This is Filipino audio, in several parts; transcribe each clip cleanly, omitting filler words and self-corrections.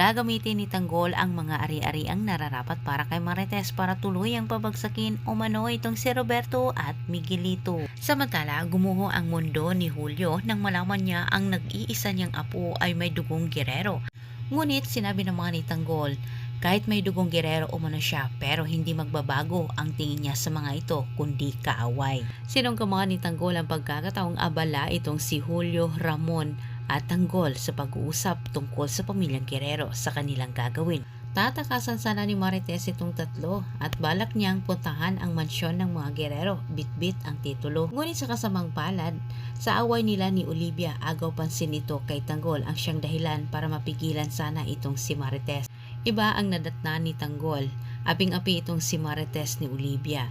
Gagamitin ni Tanggol ang mga ari-ariang nararapat para kay Marites para tuluyang pabagsakin umano itong si Roberto at Miguelito. Samantala, gumuho ang mundo ni Julio nang malaman niya ang nag-iisa niyang apo ay may dugong Guerrero. Ngunit sinabi naman ni Tanggol, kahit may dugong Guerrero umano siya pero hindi magbabago ang tingin niya sa mga ito kundi kaaway. Sinunggaman ni Tanggol ang pagkakataong abala itong si Julio, Ramon at Tanggol sa pag-uusap tungkol sa pamilyang Guerrero sa kanilang gagawin. Tatakasan sana ni Marites itong tatlo at balak niyang puntahan ang mansyon ng mga Guerrero, bit-bit ang titulo. Ngunit sa kasamang palad, sa away nila ni Olivia, agaw pansin ito kay Tanggol ang siyang dahilan para mapigilan sana itong si Marites. Iba ang nadatnan ni Tanggol, aping-api itong si Marites ni Olivia.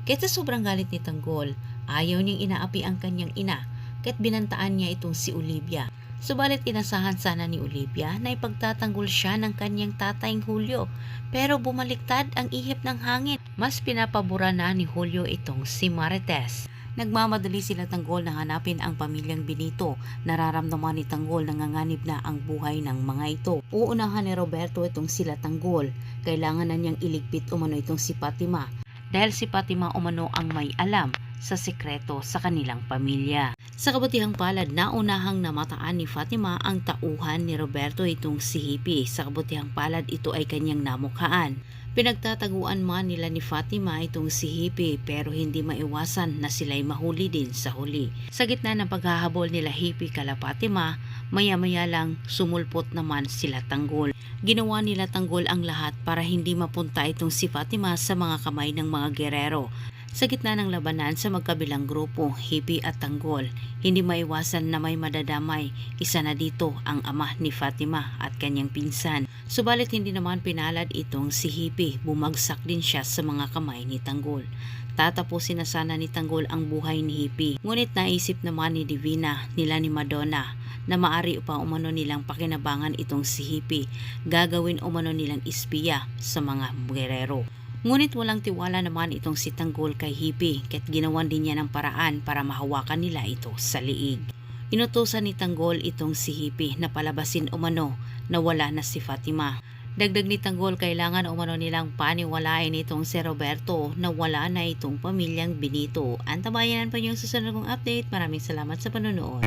Kaya sa sobrang galit ni Tanggol, ayaw niyang inaapi ang kanyang ina, kaya't binantaan niya itong si Olivia. Subalit inasahan sana ni Olivia na ipagtatanggol siya ng kanyang tatayng Julio, pero bumaliktad ang ihip ng hangin. Mas pinapabura na ni Julio itong si Marites. Nagmamadali sila Tanggol na hanapin ang pamilyang Benito. Nararamdaman ni Tanggol na nanganib na ang buhay ng mga ito. Uunahan ni Roberto itong sila Tanggol. Kailangan na niyang iligpit umano itong si Fatima, dahil si Fatima umano ang may alam sa sikreto sa kanilang pamilya. Sa kabutihang palad, naunahang namataan ni Fatima ang tauhan ni Roberto itong si Hippie. Sa kabutihang palad, ito ay kanyang namukhaan. Pinagtataguan man nila ni Fatima itong si Hippie pero hindi maiwasan na sila'y mahuli din sa huli. Sa gitna ng paghahabol nila Hippie kala Fatima, maya-maya lang sumulpot naman sila Tanggol. Ginawa nila Tanggol ang lahat para hindi mapunta itong si Fatima sa mga kamay ng mga Guerrero. Sa gitna ng labanan sa magkabilang grupo, Hippie at Tanggol, hindi maiwasan na may madadamay. Isa na dito ang ama ni Fatima at kanyang pinsan. Subalit hindi naman pinalad itong si Hippie, bumagsak din siya sa mga kamay ni Tanggol. Tatapusin na sana ni Tanggol ang buhay ni Hippie. Ngunit naisip naman ni Divina, nila ni Madonna, na maari upang umano nilang pakinabangan itong si Hippie. Gagawin umano nilang espiya sa mga Guerrero. Ngunit walang tiwala naman itong si Tanggol kay Hippie, kaya't ginawan din niya ng paraan para mahawakan nila ito sa liig. Inutusan ni Tanggol itong si Hippie na palabasin umano na wala na si Fatima. Dagdag ni Tanggol, kailangan umano nilang paniwalain itong si Roberto na wala na itong pamilyang Benito. Antabayanan pa yung susunod kong update. Maraming salamat sa panonood.